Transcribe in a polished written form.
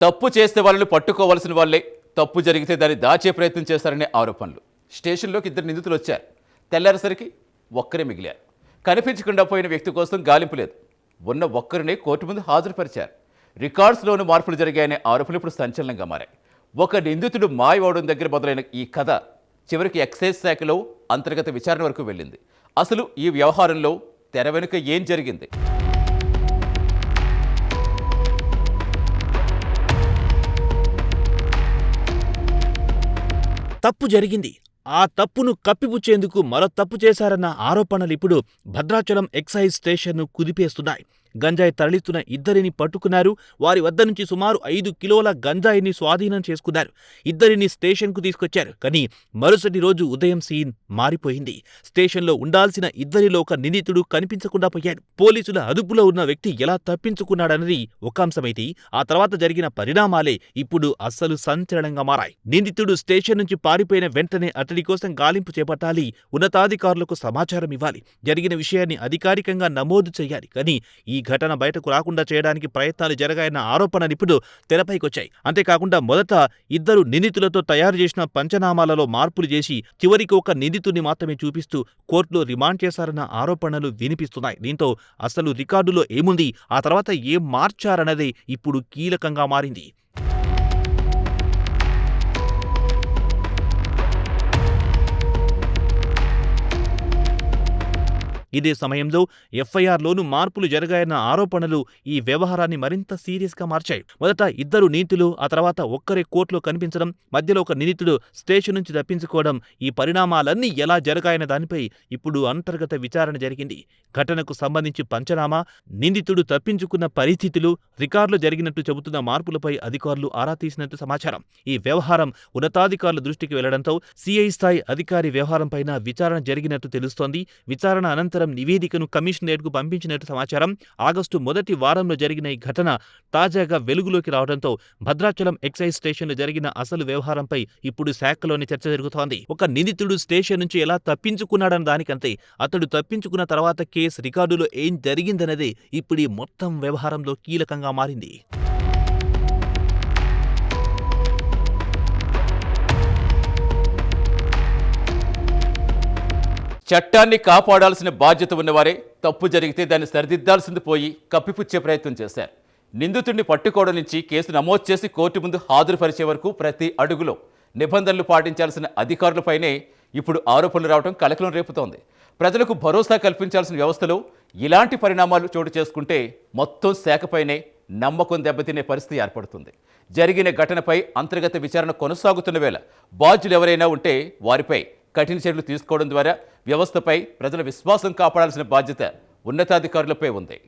తప్పు చేస్తే వాళ్ళని పట్టుకోవాల్సిన వాళ్ళే తప్పు జరిగితే దాన్ని దాచే ప్రయత్నం చేస్తారనే ఆరోపణలు. స్టేషన్లోకి ఇద్దరు నిందితులు వచ్చారు. తెల్లారేసరికి ఒక్కరే మిగిలారు. కనిపించకుండా పోయిన వ్యక్తి కోసం గాలింపు లేదు. ఉన్న ఒక్కరినే కోర్టు ముందు హాజరుపరిచారు. రికార్డ్స్లోనూ మార్పులు జరిగాయనే ఆరోపణలు ఇప్పుడు సంచలనంగా మారాయి. ఒక నిందితుడు మాయవడం దగ్గర మొదలైన ఈ కథ చివరికి ఎక్సైజ్ శాఖలో అంతర్గత విచారణ వరకు వెళ్ళింది. అసలు ఈ వ్యవహారంలో తెర వెనుక ఏం జరిగింది? తప్పు జరిగింది. ఆ తప్పును కప్పిపుచ్చేందుకు మరో తప్పు చేశారన్న ఆరోపణలిప్పుడు భద్రాచలం ఎక్సైజ్ స్టేషన్ను కుదిపేస్తున్నాయి. గంజాయి తరలిస్తున్న ఇద్దరిని పట్టుకున్నారు. వారి వద్ద నుంచి సుమారు 5 కిలోల గంజాయిని స్వాధీనం చేసుకున్నారు. ఇద్దరిని స్టేషన్కు తీసుకొచ్చారు. కానీ మరుసటి రోజు ఉదయం సీన్ మారిపోయింది. స్టేషన్లో ఉండాల్సిన ఇద్దరిలో ఒక నిందితుడు కనిపించకుండా పోయాడు. పోలీసుల అదుపులో ఉన్న వ్యక్తి ఎలా తప్పించుకున్నాడన్నది ఒక అంశమైతే, ఆ తర్వాత జరిగిన పరిణామాలే ఇప్పుడు అస్సలు సంచలనంగా మారాయి. నిందితుడు స్టేషన్ నుంచి పారిపోయిన వెంటనే అతడి కోసం గాలింపు చేపట్టాలి. ఉన్నతాధికారులకు సమాచారం ఇవ్వాలి. జరిగిన విషయాన్ని అధికారికంగా నమోదు చేయాలి. కానీ ఈ ఘటన బయటకు రాకుండా చేయడానికి ప్రయత్నాలు జరగాయన్న ఆరోపణలు ఇప్పుడు తెరపైకొచ్చాయి. అంతేకాకుండా మొదట ఇద్దరు నిందితులతో తయారు చేసిన పంచనామాలలో మార్పులు చేసి చివరికి ఒక నిందితుడిని మాత్రమే చూపిస్తూ కోర్టులో రిమాండ్ చేశారన్న ఆరోపణలు వినిపిస్తున్నాయి. దీంతో అసలు రికార్డులో ఏముంది, ఆ తర్వాత ఏం మార్చారన్నదే ఇప్పుడు కీలకంగా మారింది. ఇదే సమయంలో ఎఫ్ఐఆర్లోనూ మార్పులు జరిగాయన్న ఆరోపణలు ఈ వ్యవహారాన్ని మరింత సీరియస్గా మార్చాయి. మొదట ఇద్దరు నిందితులు, ఆ తర్వాత ఒక్కరే కోర్టులో కనిపించడం, మధ్యలో ఒక నిందితుడు స్టేషన్ నుంచి తప్పించుకోవడం, ఈ పరిణామాలన్నీ ఎలా జరిగాయన్న దానిపై ఇప్పుడు అంతర్గత విచారణ జరిగింది. ఘటనకు సంబంధించి పంచనామా, నిందితుడు తప్పించుకున్న పరిస్థితులు, రికార్డులో జరిగినట్టు చెబుతున్న మార్పులపై అధికారులు ఆరా తీసినట్టు సమాచారం. ఈ వ్యవహారం ఉన్నతాధికారుల దృష్టికి వెళ్లడంతో సిఐ స్థాయి అధికారి వ్యవహారంపైన విచారణ జరిగినట్టు తెలుస్తోంది. విచారణ అనంతరం నివేదికను కమిషనరేట్కు పంపించినట్టు సమాచారం. ఆగస్టు మొదటి వారంలో జరిగిన ఈ ఘటన తాజాగా వెలుగులోకి రావడంతో భద్రాచలం ఎక్సైజ్ స్టేషన్లో జరిగిన అసలు వ్యవహారంపై ఇప్పుడు శాఖలోని చర్చ జరుగుతోంది. ఒక నిందితుడు స్టేషన్ నుంచి ఎలా తప్పించుకున్నాడన్న దానికంటే అతడు తప్పించుకున్న తర్వాత కేసు రికార్డులో ఏం జరిగిందన్నదే ఇప్పుడు ఈ మొత్తం వ్యవహారంలో కీలకంగా మారింది. చట్టాన్ని కాపాడాల్సిన బాధ్యత ఉన్నవారే తప్పు జరిగితే దాన్ని సరిదిద్దాల్సింది పోయి కప్పిపుచ్చే ప్రయత్నం చేశారు. నిందితుడిని పట్టుకోవడం నుంచి కేసు నమోదు చేసి కోర్టు ముందు హాజరుపరిచే వరకు ప్రతి అడుగులో నిబంధనలు పాటించాల్సిన అధికారులపైనే ఇప్పుడు ఆరోపణలు రావడం కలకలం రేపుతోంది. ప్రజలకు భరోసా కల్పించాల్సిన వ్యవస్థలో ఇలాంటి పరిణామాలు చోటు చేసుకుంటే మొత్తం శాఖపైనే నమ్మకం దెబ్బతినే పరిస్థితి ఏర్పడుతుంది. జరిగిన ఘటనపై అంతర్గత విచారణ కొనసాగుతున్న వేళ బాధ్యులు ఎవరైనా ఉంటే వారిపై కఠిన చర్యలు తీసుకోవడం ద్వారా వ్యవస్థపై ప్రజల విశ్వాసం కాపాడాల్సిన బాధ్యత ఉన్నతాధికారులపై ఉంది.